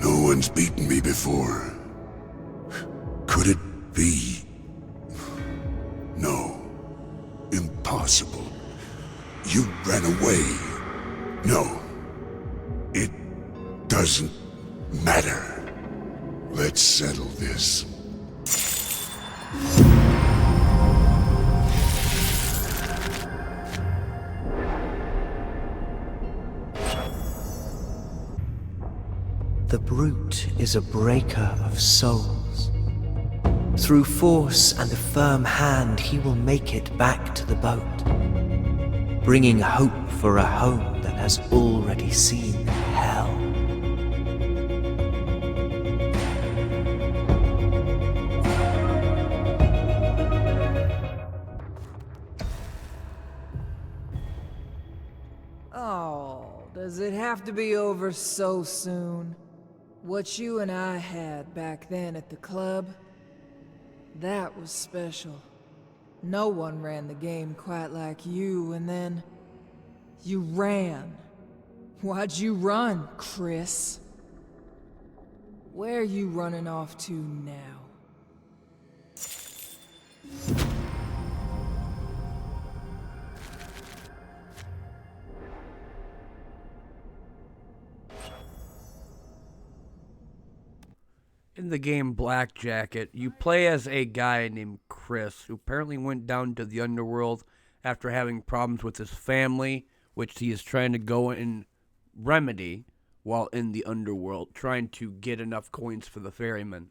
No one's beaten me before. Could it be? No. Impossible. You ran away. No. It doesn't matter. Let's settle this. The brute is a breaker of souls. Through force and a firm hand, he will make it back to the boat, bringing hope for a home that has already seen hell. Oh, does it have to be over so soon? What you and I had back then at the club, that was special. No one ran the game quite like you, and then you ran. Why'd you run, Kris? Where are you running off to now? In the game Black Jacket, you play as a guy named Kris, who apparently went down to the Underworld after having problems with his family, which he is trying to go and remedy while in the Underworld, trying to get enough coins for the Ferryman.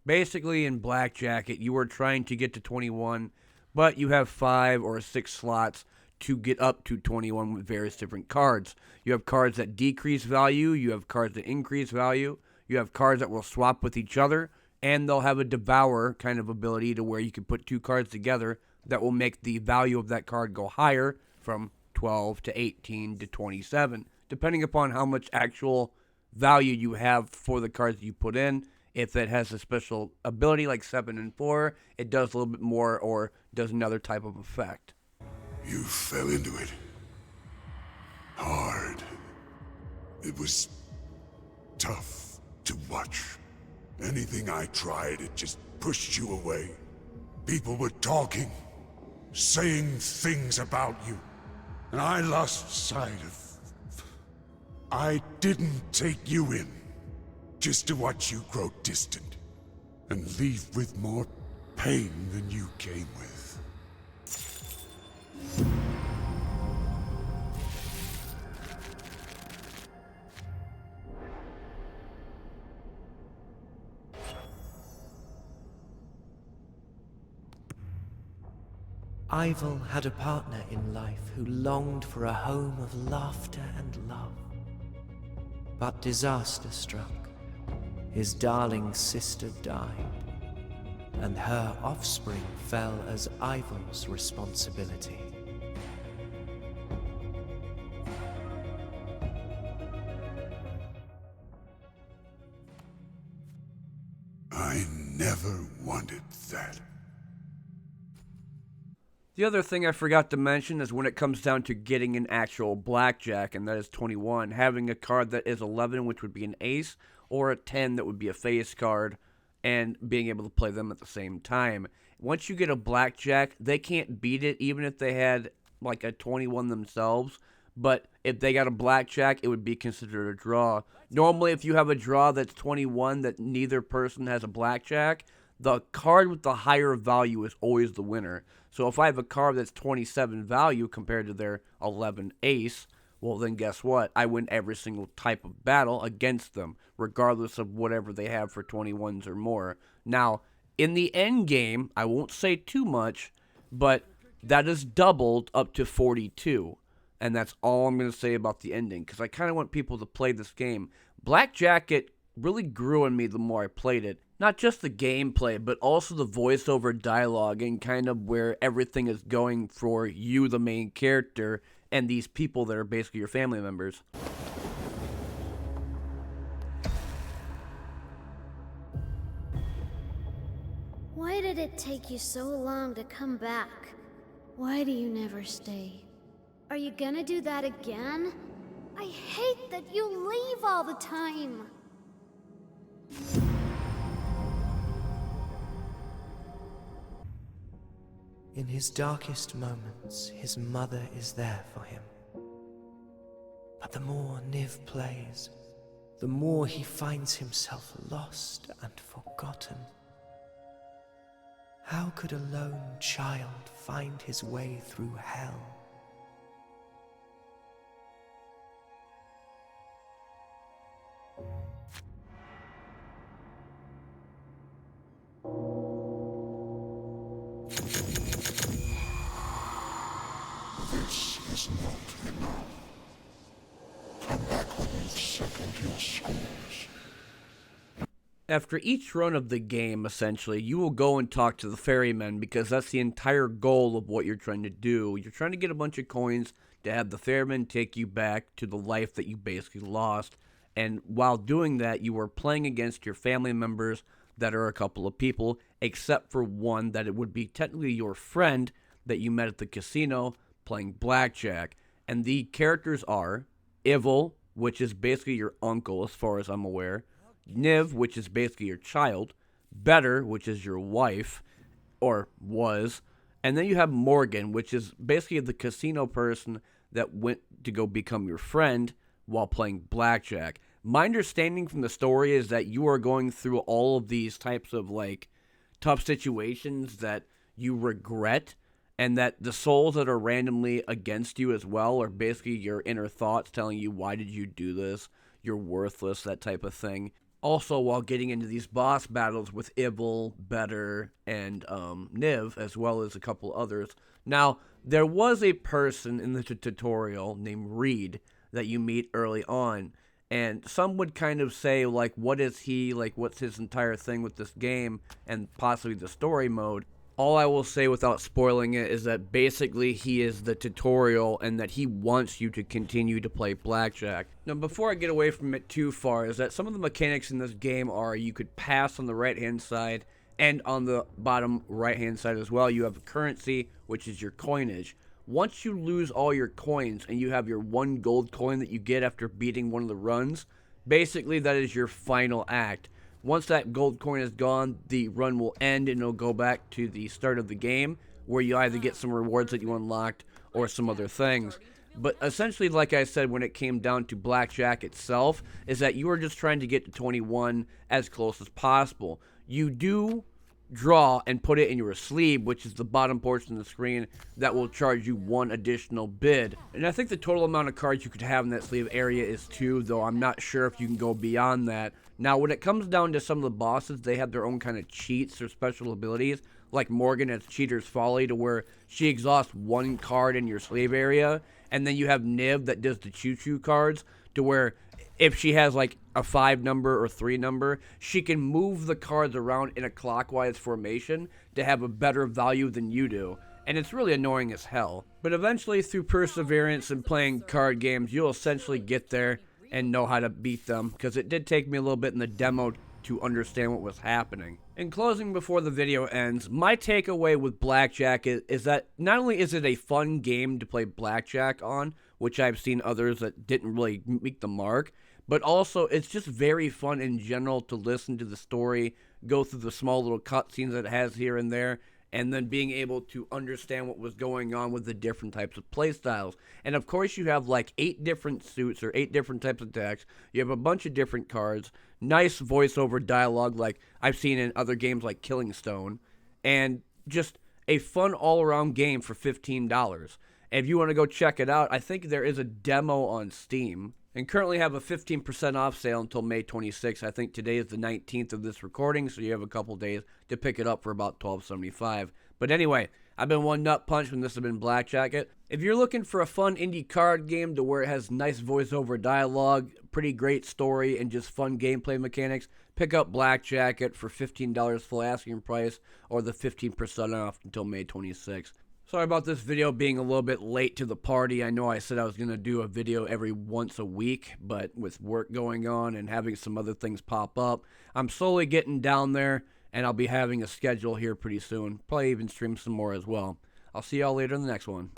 Basically, in Black Jacket, you are trying to get to 21, but you have 5 or 6 slots to get up to 21 with various different cards. You have cards that decrease value, you have cards that increase value, you have cards that will swap with each other, and they'll have a devour kind of ability to where you can put 2 cards together that will make the value of that card go higher from 12 to 18 to 27, depending upon how much actual value you have for the cards that you put in. If it has a special ability like 7 and 4, it does a little bit more or does another type of effect. You fell into it. Hard. It was tough to watch. Anything I tried, it just pushed you away. People were talking, saying things about you, and I lost sight of... I didn't take you in, just to watch you grow distant, and leave with more pain than you came with. Ivel had a partner in life who longed for a home of laughter and love. But disaster struck. His darling sister died, and her offspring fell as Ivel's responsibility. I never wanted that. The other thing I forgot to mention is when it comes down to getting an actual blackjack, and that is 21, having a card that is 11, which would be an ace, or a 10 that would be a face card, and being able to play them at the same time. Once you get a blackjack, they can't beat it even if they had like a 21 themselves, but if they got a blackjack, it would be considered a draw. Normally, if you have a draw that's 21 that neither person has a blackjack, the card with the higher value is always the winner. So if I have a card that's 27 value compared to their 11 ace, well then guess what? I win every single type of battle against them, regardless of whatever they have for 21s or more. Now, in the end game, I won't say too much, but that is doubled up to 42. And that's all I'm going to say about the ending, because I kind of want people to play this game. Black Jacket really grew on me the more I played it. Not just the gameplay, but also the voiceover dialogue and kind of where everything is going for you, the main character, and these people that are basically your family members. Why did it take you so long to come back? Why do you never stay? Are you gonna do that again? I hate that you leave all the time. In his darkest moments, his mother is there for him. But the more Niv plays, the more he finds himself lost and forgotten. How could a lone child find his way through hell? This is not enough. Come back when you've settled your scores. After each run of the game, essentially, you will go and talk to the Ferryman because that's the entire goal of what you're trying to do. You're trying to get a bunch of coins to have the Ferryman take you back to the life that you basically lost. And while doing that, you are playing against your family members that are a couple of people, except for one that it would be technically your friend that you met at the casino playing blackjack. And the characters are Evil, which is basically your uncle as far as I'm aware, Niv, which is basically your child, Better, which is your wife, or was, and then you have Morgan, which is basically the casino person that went to go become your friend while playing blackjack. My understanding from the story is that you are going through all of these types of, like, tough situations that you regret, and that the souls that are randomly against you as well are basically your inner thoughts telling you, why did you do this? You're worthless, that type of thing. Also, while getting into these boss battles with Evil, Better, and Niv, as well as a couple others. Now, there was a person in the tutorial named Reed that you meet early on, and some would kind of say, like, what is he, like, what's his entire thing with this game, and possibly the story mode. All I will say without spoiling it is that basically he is the tutorial and that he wants you to continue to play blackjack. Now, before I get away from it too far, is that some of the mechanics in this game are you could pass on the right-hand side, and on the bottom right-hand side as well, you have currency, which is your coinage. Once you lose all your coins and you have your one gold coin that you get after beating one of the runs, basically that is your final act. Once that gold coin is gone, the run will end and it'll go back to the start of the game where you either get some rewards that you unlocked or some other things. But essentially, like I said, when it came down to blackjack itself, is that you are just trying to get to 21 as close as possible. You do draw and put it in your sleeve, which is the bottom portion of the screen that will charge you one additional bid. And I think the total amount of cards you could have in that sleeve area is 2, though I'm not sure if you can go beyond that. Now, when it comes down to some of the bosses, they have their own kind of cheats or special abilities, like Morgan has Cheater's Folly, to where she exhausts one card in your sleeve area, and then you have Niv that does the choo-choo cards, to where if she has like a 5 number or 3 number, she can move the cards around in a clockwise formation to have a better value than you do. And it's really annoying as hell. But eventually, through perseverance and playing card games, you'll essentially get there and know how to beat them, because it did take me a little bit in the demo to understand what was happening. In closing, before the video ends, my takeaway with blackjack is that not only is it a fun game to play blackjack on, which I've seen others that didn't really meet the mark, but also it's just very fun in general to listen to the story, go through the small little cutscenes that it has here and there, and then being able to understand what was going on with the different types of playstyles. And of course you have like 8 different suits or 8 different types of decks. You have a bunch of different cards, nice voiceover dialogue like I've seen in other games like Killing Stone, and just a fun all-around game for $15. If you want to go check it out, I think there is a demo on Steam, and currently have a 15% off sale until May 26th. I think today is the 19th of this recording, so you have a couple days to pick it up for about $12.75. But anyway, I've been one nut punch, and this has been Black Jacket. If you're looking for a fun indie card game to where it has nice voiceover dialogue, pretty great story, and just fun gameplay mechanics, pick up Black Jacket for $15 full asking price, or the 15% off until May 26th. Sorry about this video being a little bit late to the party. I know I said I was going to do a video every once a week, but with work going on and having some other things pop up, I'm slowly getting down there, and I'll be having a schedule here pretty soon. Probably even stream some more as well. I'll see y'all later in the next one.